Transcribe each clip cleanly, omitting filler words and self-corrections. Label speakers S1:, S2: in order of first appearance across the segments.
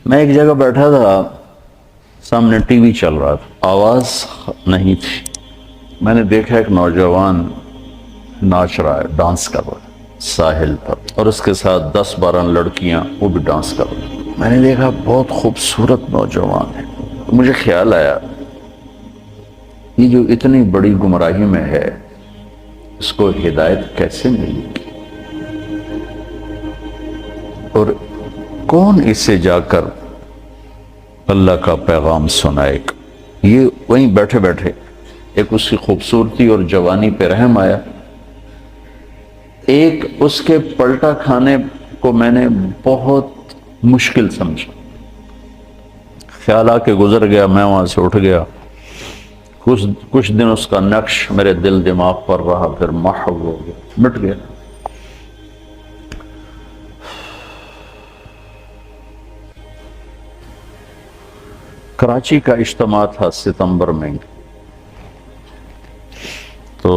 S1: میں ایک جگہ بیٹھا تھا، سامنے ٹی وی چل رہا تھا، آواز نہیں تھی۔ میں نے دیکھا ایک نوجوان ناچ رہا ہے، ڈانس کر رہا ہے ساحل پر، اور اس کے ساتھ 10-12 لڑکیاں وہ بھی ڈانس کر رہی ہیں۔ میں نے دیکھا بہت خوبصورت نوجوان ہے۔ مجھے خیال آیا یہ جو اتنی بڑی گمراہی میں ہے، اس کو ہدایت کیسے ملی اور کون اسے جا کر اللہ کا پیغام سنائے گا؟ یہ وہیں بیٹھے بیٹھے ایک اس کی خوبصورتی اور جوانی پہ رحم آیا، ایک اس کے پلٹا کھانے کو میں نے بہت مشکل سمجھا۔ خیال آ کے گزر گیا، میں وہاں سے اٹھ گیا۔ کچھ دن اس کا نقش میرے دل دماغ پر رہا، پھر محو ہو گیا، مٹ گیا۔ کراچی کا اجتماع تھا ستمبر میں، تو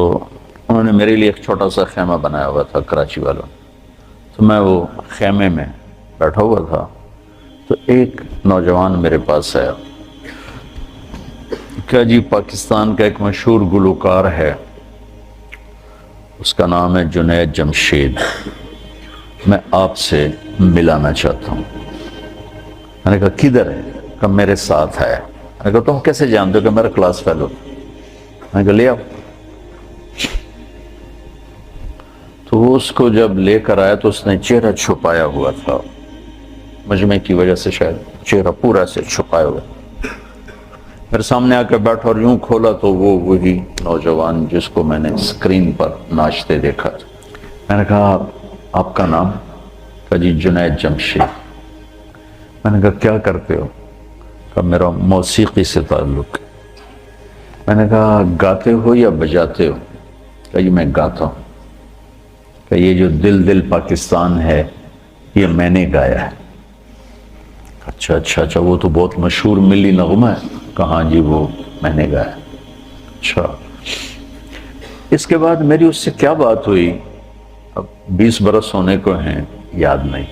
S1: انہوں نے میرے لیے ایک چھوٹا سا خیمہ بنایا ہوا تھا کراچی والوں، تو میں وہ خیمے میں بیٹھا ہوا تھا، تو ایک نوجوان میرے پاس آیا کہ جی پاکستان کا ایک مشہور گلوکار ہے، اس کا نام ہے جنید جمشید، میں آپ سے ملانا چاہتا ہوں۔ میں نے کہا کدھر ہے؟ کہ میرے ساتھ ہے۔ میں نے کہا تم کیسے جانتے ہو کہ میرا کلاس فیلو؟ میں نے کہا لے آؤ۔ تو وہ اس کو جب لے کر آیا تو اس نے چہرہ چھپایا ہوا تھا، مجمع کی وجہ سے شاید چہرہ پورا سے چھپایا ہوا۔ میرے سامنے آ کے بیٹھا اور یوں کھولا تو وہ وہی نوجوان جس کو میں نے اسکرین پر ناچتے دیکھا تھا۔ میں نے کہا آپ کا نام؟ کہا جی جنید جمشید۔ میں نے کہا کیا کرتے ہو؟ کہا میرا موسیقی سے تعلق ہے۔ میں نے کہا گاتے ہو یا بجاتے ہو؟ کہا جی میں گاتا ہوں۔ کہ یہ جو دل دل پاکستان ہے یہ میں نے گایا ہے۔ اچھا وہ تو بہت مشہور ملی نغمہ ہے۔ کہاں جی وہ میں نے گایا۔ اچھا، اس کے بعد میری اس سے کیا بات ہوئی، اب 20 برس ہونے کو ہیں، یاد نہیں،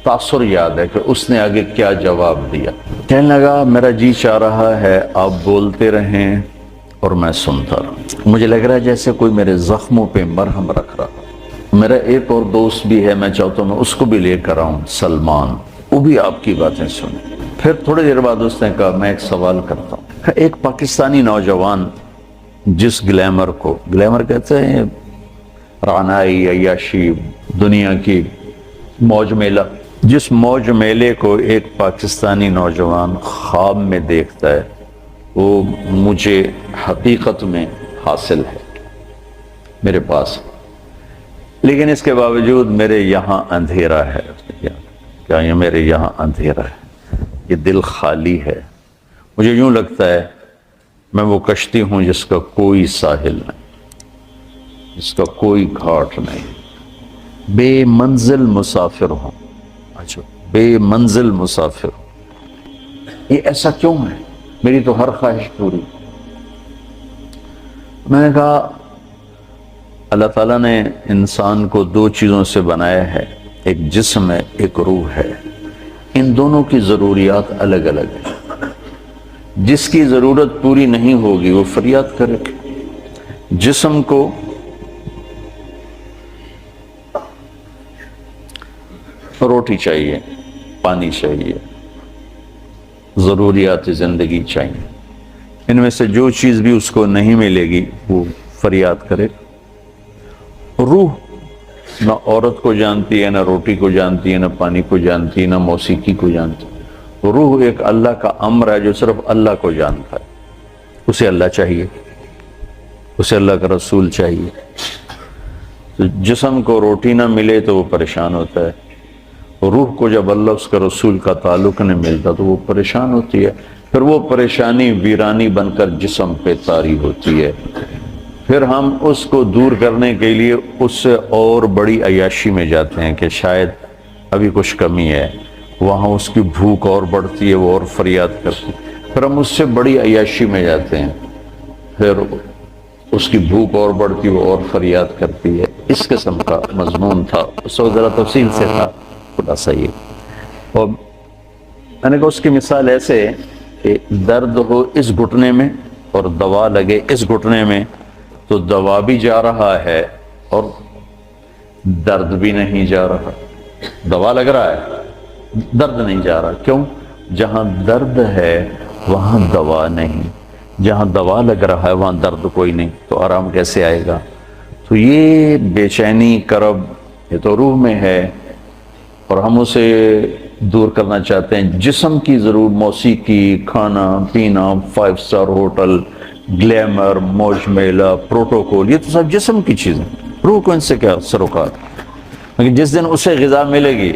S1: تاثر یاد ہے کہ اس نے آگے کیا جواب دیا۔ کہنے لگا میرا جی چاہ رہا ہے آپ بولتے رہیں اور میں سنتا رہوں۔ مجھے لگ رہا ہے جیسے کوئی میرے زخموں پہ مرہم رکھ رہا۔ میرا ایک اور دوست بھی ہے، میں چاہتا ہوں میں اس کو بھی لے کر آؤں، سلمان، وہ بھی آپ کی باتیں سنیں۔ پھر تھوڑی دیر بعد اس نے کہا میں ایک سوال کرتا ہوں۔ ایک پاکستانی نوجوان جس گلیمر کو، گلیمر کہتے ہیں رعنائی، عیاشی، دنیا کی موج میلہ، جس موج میلے کو ایک پاکستانی نوجوان خواب میں دیکھتا ہے، وہ مجھے حقیقت میں حاصل ہے میرے پاس، لیکن اس کے باوجود میرے یہاں اندھیرا ہے۔ کیا یہ میرے یہاں اندھیرا ہے، یہ دل خالی ہے، مجھے یوں لگتا ہے میں وہ کشتی ہوں جس کا کوئی ساحل نہیں، جس کا کوئی گھاٹ نہیں، بے منزل مسافر ہوں۔ اچھا، بے منزل مسافر ہوں، یہ ایسا کیوں ہے؟ میری تو ہر خواہش پوری۔ میں نے کہا اللہ تعالیٰ نے انسان کو 2 چیزوں سے بنایا ہے، ایک جسم ہے، ایک روح ہے، ان دونوں کی ضروریات الگ الگ ہیں۔ جس کی ضرورت پوری نہیں ہوگی وہ فریاد کرے گا۔ جسم کو روٹی چاہیے، پانی چاہیے، ضروریات زندگی چاہیے، ان میں سے جو چیز بھی اس کو نہیں ملے گی وہ فریاد کرے گا۔ روح نہ عورت کو جانتی ہے، نہ روٹی کو جانتی ہے، نہ پانی کو جانتی ہے، نہ موسیقی کو جانتی ہے۔ روح ایک اللہ کا امر ہے جو صرف اللہ کو جانتا ہے، اسے اللہ چاہیے، اسے اللہ کا رسول چاہیے۔ تو جسم کو روٹی نہ ملے تو وہ پریشان ہوتا ہے، روح کو جب اللہ اس کا رسول کا تعلق نہیں ملتا تو وہ پریشان ہوتی ہے، پھر وہ پریشانی ویرانی بن کر جسم پہ طاری ہوتی ہے، پھر ہم اس کو دور کرنے کے لیے اس سے اور بڑی عیاشی میں جاتے ہیں کہ شاید ابھی کچھ کمی ہے، وہاں اس کی بھوک اور بڑھتی ہے، وہ اور فریاد کرتی ہے، پھر ہم اس سے بڑی عیاشی میں جاتے ہیں، پھر اس کی بھوک اور بڑھتی ہے، وہ اور فریاد کرتی ہے۔ اس قسم کا مضمون تھا، اس وقت ذرا تفصیل سے تھا، خلاصہ یہ۔ اور میں نے کہا اس کی مثال ایسے کہ درد ہو اس گھٹنے میں اور دوا لگے اس گھٹنے میں، تو دوا بھی جا رہا ہے اور درد بھی نہیں جا رہا. دوا لگ رہا ہے، درد نہیں جا رہا. کیوں؟ جہاں درد ہے وہاں دوا نہیں، جہاں دوا لگ رہا ہے وہاں درد کوئی نہیں، تو آرام کیسے آئے گا؟ تو یہ بے چینی، کرب، یہ تو روح میں ہے اور ہم اسے دور کرنا چاہتے ہیں. جسم کی ضرور موسیقی، کھانا پینا، 5 اسٹار ہوٹل، گلیمر، موج میلہ، پروٹوکول، یہ تو سب جسم کی چیزیں. روح کو ان سے کیا سروکار؟ لیکن جس دن اسے غذا ملے گی،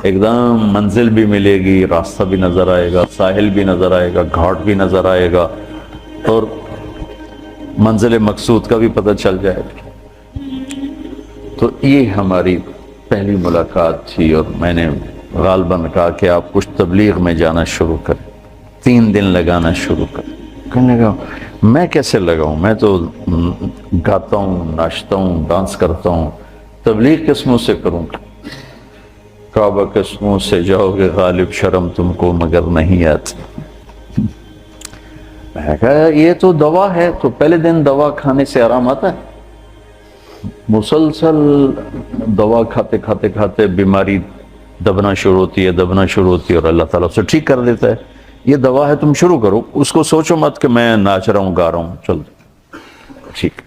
S1: ایک دم منزل بھی ملے گی، راستہ بھی نظر آئے گا، ساحل بھی نظر آئے گا، گھاٹ بھی نظر آئے گا، اور منزل مقصود کا بھی پتہ چل جائے گا. تو یہ ہماری پہلی ملاقات تھی، اور میں نے غالباً کہا کہ آپ کچھ تبلیغ میں جانا شروع کریں، 3 دن لگانا شروع کریں. کہنے لگا میں کیسے لگاؤں، میں تو گاتا ہوں، ناچتا ہوں، ڈانس کرتا ہوں، تبلیغ کس منہ سے کروں؟ کعبہ کس منہ سے جاؤ گے غالب، شرم تم کو مگر نہیں آتی. میں نے کہا یہ تو دوا ہے. تو پہلے دن دوا کھانے سے آرام آتا ہے؟ مسلسل دوا کھاتے کھاتے کھاتے بیماری دبنا شروع ہوتی ہے، دبنا شروع ہوتی ہے، اور اللہ تعالیٰ اسے ٹھیک کر دیتا ہے. یہ دوا ہے، تم شروع کرو. اس کو سوچو مت کہ میں ناچ رہا ہوں، گا رہا ہوں، چل ٹھیک.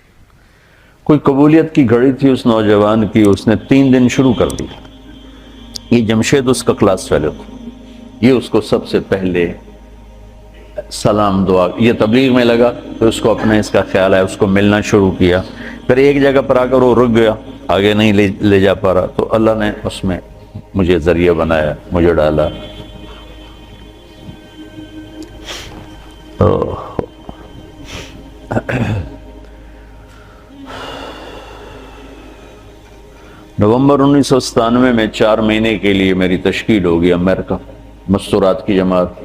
S1: کوئی قبولیت کی گھڑی تھی اس نوجوان کی، اس نے 3 دن شروع کر دی. یہ جمشید اس کا کلاس فیلو تھا. یہ اس کو سب سے پہلے سلام دعا، یہ تبلیغ میں لگا تو اس کو اپنے اس کا خیال ہے، اس کو ملنا شروع کیا. پھر ایک جگہ پر آ کر وہ رک گیا، آگے نہیں لے جا پا رہا، تو اللہ نے اس میں مجھے ذریعہ بنایا، مجھے ڈالا. نومبر 1997 میں 4 مہینے کے لیے میری تشکیل ہوگی امریکہ. مستورات کی جماعت،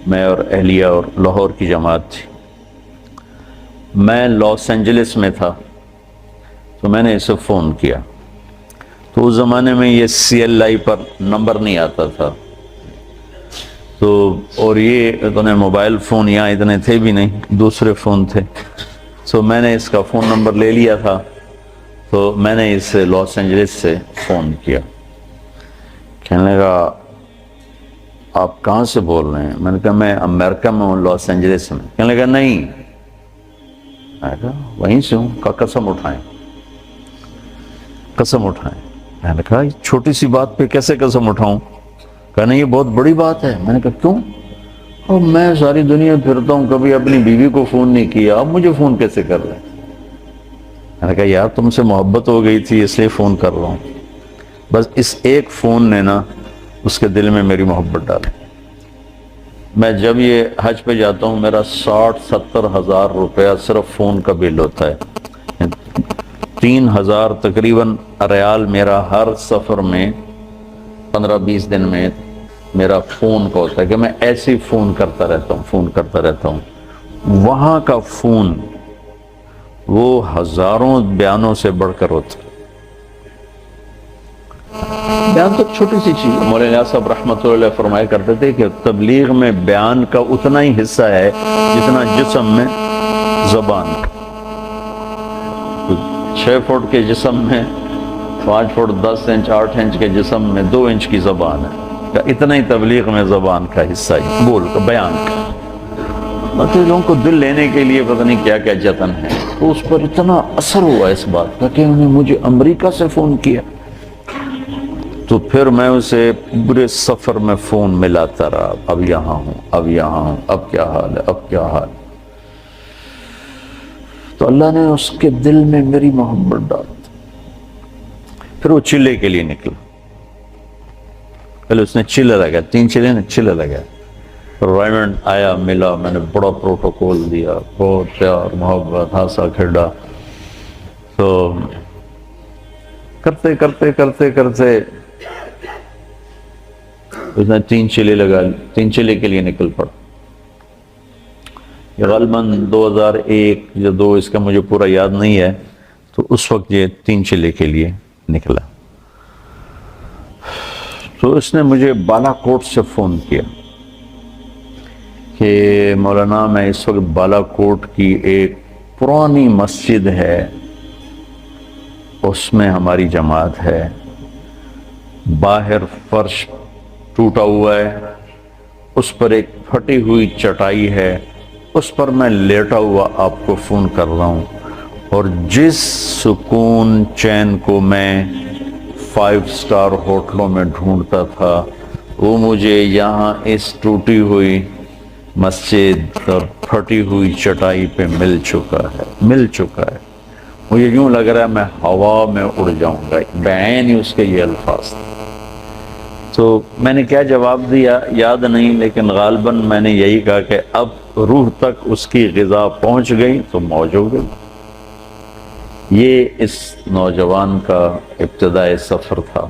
S1: میں اور اہلیہ اور لاہور کی جماعت تھی. میں لاس اینجلس میں تھا تو میں نے اسے فون کیا. تو اس زمانے میں یہ CLI پر نمبر نہیں آتا تھا، تو اور یہ اتنے موبائل فون یہاں اتنے تھے بھی نہیں، دوسرے فون تھے. تو میں نے اس کا فون نمبر لے لیا تھا، تو میں نے اسے لاس اینجلس سے فون کیا. کہنے لگا آپ کہاں سے بول رہے ہیں؟ میں نے کہا میں امریکہ میں ہوں، لاس اینجلس میں. کہنے لگا نہیں، میں کہا وہیں سے ہوں. کہا قسم اٹھائیں، قسم اٹھائیں. میں نے کہا چھوٹی سی بات پہ کیسے قسم اٹھاؤں؟ کہا نہیں یہ بہت بڑی بات ہے. میں نے کہا کیوں؟ اور میں ساری دنیا پھرتا ہوں، کبھی اپنی بیوی کو فون نہیں کیا، اب مجھے فون کیسے کر رہے ہیں؟ میں نے کہا یار تم سے محبت ہو گئی تھی اس لیے فون کر رہا ہوں. بس اس ایک فون نے نا اس کے دل میں میری محبت ڈالی. میں جب یہ حج پہ جاتا ہوں میرا 60-70 ہزار روپیہ صرف فون کا بل ہوتا ہے. 3000 تقریباً ریال میرا ہر سفر میں 15-20 دن میں میرا فون کا ہوتا ہے کہ میں ایسے فون کرتا رہتا ہوں. وہاں کا فون وہ ہزاروں بیانوں سے بڑھ کر ہوتا ہے. بیان تو چھوٹی سی چیز. مولانا صاحب رحمۃ اللہ علیہ فرمایا کرتے تھے کہ تبلیغ میں بیان کا اتنا ہی حصہ ہے جتنا جسم میں زبان کا. 6 فٹ کے جسم میں 5 فٹ 10 انچ 8 انچ کے جسم میں 2 انچ کی زبان ہے. اتنا ہی تبلیغ میں زبان کا حصہ ہے، بول کا، بیان کا. مطلب لوگوں کو دل لینے کے لیے پتہ نہیں کیا کیا جتن ہے. تو اس پر اتنا اثر ہوا اس بات کا کہ انہوں نے مجھے امریکہ سے فون کیا. تو پھر میں اسے پورے سفر میں فون ملاتا رہا، اب یہاں ہوں، اب یہاں ہوں، اب کیا حال ہے، اب کیا حال ہے. تو اللہ نے اس کے دل میں میری محبت ڈال دی. پھر وہ چلے کے لیے نکلا. پہلے اس نے چلے لگا، 3 چلے نے چلے لگا. ریمنڈ آیا، ملا، میں نے بڑا پروٹوکول دیا، بہت پیار محبت، ہنسا کھیڑا. تو کرتے کرتے کرتے کرتے اس نے 3 چلے لگا، 3 چلے کے لیے نکل پڑا. یہ غالباً 2001 یا 2 اس کا مجھے پورا یاد نہیں ہے. تو اس وقت یہ 3 چلے کے لیے نکلا. تو اس نے مجھے بالا کوٹ سے فون کیا کہ مولانا میں اس وقت بالا کوٹ کی ایک پرانی مسجد ہے، اس میں ہماری جماعت ہے، باہر فرش ٹوٹا ہوا ہے، اس پر ایک پھٹی ہوئی چٹائی ہے، اس پر میں لیٹا ہوا آپ کو فون کر رہا ہوں، اور جس سکون چین کو میں 5 اسٹار ہوٹلوں میں ڈھونڈتا تھا وہ مجھے یہاں اس ٹوٹی ہوئی مسجد اور پھٹی ہوئی چٹائی پہ مل چکا ہے۔ مجھے یوں لگ رہا ہے میں ہوا میں اڑ جاؤں گا، بعین ہی اس کے یہ الفاظ تھے۔ تو میں نے کیا جواب دیا یاد نہیں، لیکن غالباً میں نے یہی کہا کہ اب روح تک اس کی غذا پہنچ گئی تو موج ہو گئی۔ یہ اس نوجوان کا ابتدائی سفر تھا۔